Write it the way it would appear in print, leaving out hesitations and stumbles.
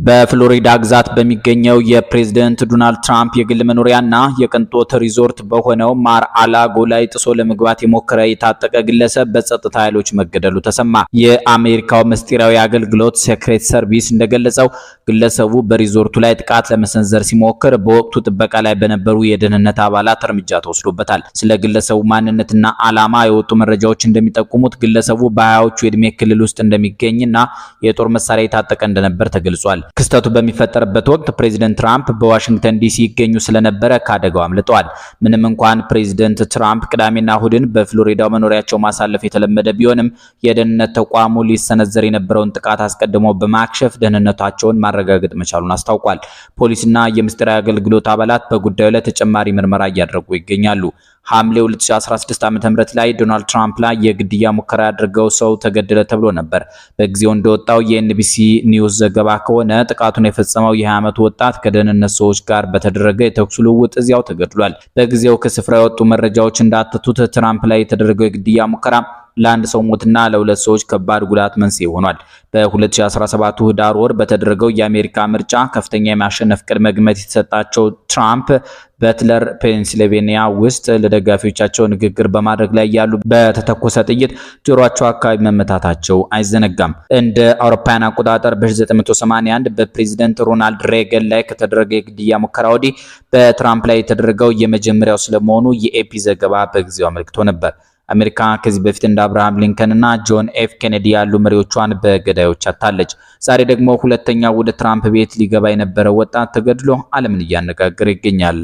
በፍሎሪዳ ግዛት በሚገኘው የፕሬዝዳንት ዶናልድ ትራምፕ የግል መኖሪያና የቅንጦት ሪዞርት በሆነው ማር አላጎ ላይ ጥሶ ለመግባት የሞከረ የታጠቀ ግለሰብ በጸጥታ ኃይሎች መገደሉ ተሰማ። የአሜሪካው ምስጢራዊ አገልግሎት ሴክሬት ሰርቪስ እንደገለጸው ግለሰቡ በሪዞርቱ ላይ ጥቃት ለመሰንዘር ሲሞክር በወቅቱ ጥበቃ ላይ በነበሩ የደህንነት አባላት እርምጃ ተወስዶበታል። ስለ ግለሰቡ ማንነትና ዓላማ የወጡ መረጃዎች እንደሚጠቁሙት ግለሰቡ በ20ዎቹ የዕድሜ ክልል ውስጥ እንደሚገኝና የጦር መሳሪያ የታጠቀ እንደነበር ተገልጿል። ክስተቱ በሚፈጠርበት ወቅት ፕሬዝዳንት ትራምፕ በዋሽንግተን ዲሲ ይገኙ ስለነበረ ካደጋው አምልጠዋል። ምንም እንኳን ፕሬዝዳንት ትራምፕ ቅዳሜና እሁድን በፍሎሪዳው መኖሪያቸው ማሳለፍ የተለመደ ቢሆንም የደህንነት ተቋሙ ሊሰነዘር የነበረውን ጥቃት አስቀድሞ በማክሸፍ ደህንነታቸውን ማረጋገጥ መቻሉን አስታውቋል። ፖሊስና የምስጢራዊ አገልግሎት አባላት በጉዳዩ ላይ ተጨማሪ ምርመራ እያደረጉ ይገኛሉ። ሐምሌ 2016 ዓ.ም ላይ ዶናልድ ትራምፕ ላይ የግድያ ሙከራ ያደረገው ሰው ተገደለ ተብሎ ነበር። በጊዜው እንደወጣው የኤንቢሲ ኒውስ ዘገባ ከሆነ ጥቃቱን የፈጸመው የ20 ዓመቱ ወጣት ከደህንነት ሰዎች ጋር በተደረገ የተኩስ ልውውጥ እዚያው ተገድሏል። በጊዜው ከስፍራ የወጡ መረጃዎች እንዳተቱት ትራምፕ ላይ የተደረገው የግድያ ሙከራ ለአንድ ሰው ሞትና ለሁለት ሰዎች ከባድ ጉዳት መንስኤ ሆኗል። በ2017 ህዳር ወር በተደረገው የአሜሪካ ምርጫ ከፍተኛ የማሸነፍ ቅድመ ግምት የተሰጣቸው ትራምፕ በትለር ፔንሲልቬኒያ ውስጥ ለደጋፊዎቻቸው ንግግር በማድረግ ላይ ያሉ በተተኮሰ ጥይት ጆሮአቸው አካባቢ መመታታቸው አይዘነጋም። እንደ አውሮፓውያን አቆጣጠር በ1981 በፕሬዝዳንት ሮናልድ ሬገን ላይ ከተደረገ የግድያ ሙከራ ወዲህ በትራምፕ ላይ የተደረገው የመጀመሪያው ስለመሆኑ የኤፒ ዘገባ በጊዜው አመልክቶ ነበር። አሜሪካ ከዚህ በፊት እንደ አብርሃም ሊንከን እና ጆን ኤፍ ኬኔዲ ያሉ መሪዎቿን በገዳዮች አታለች። ዛሬ ደግሞ ሁለተኛው ወደ ትራምፕ ቤት ሊገባ የነበረው ወጣት ተገድሎ ዓለምን እያነጋገረ ይገኛል።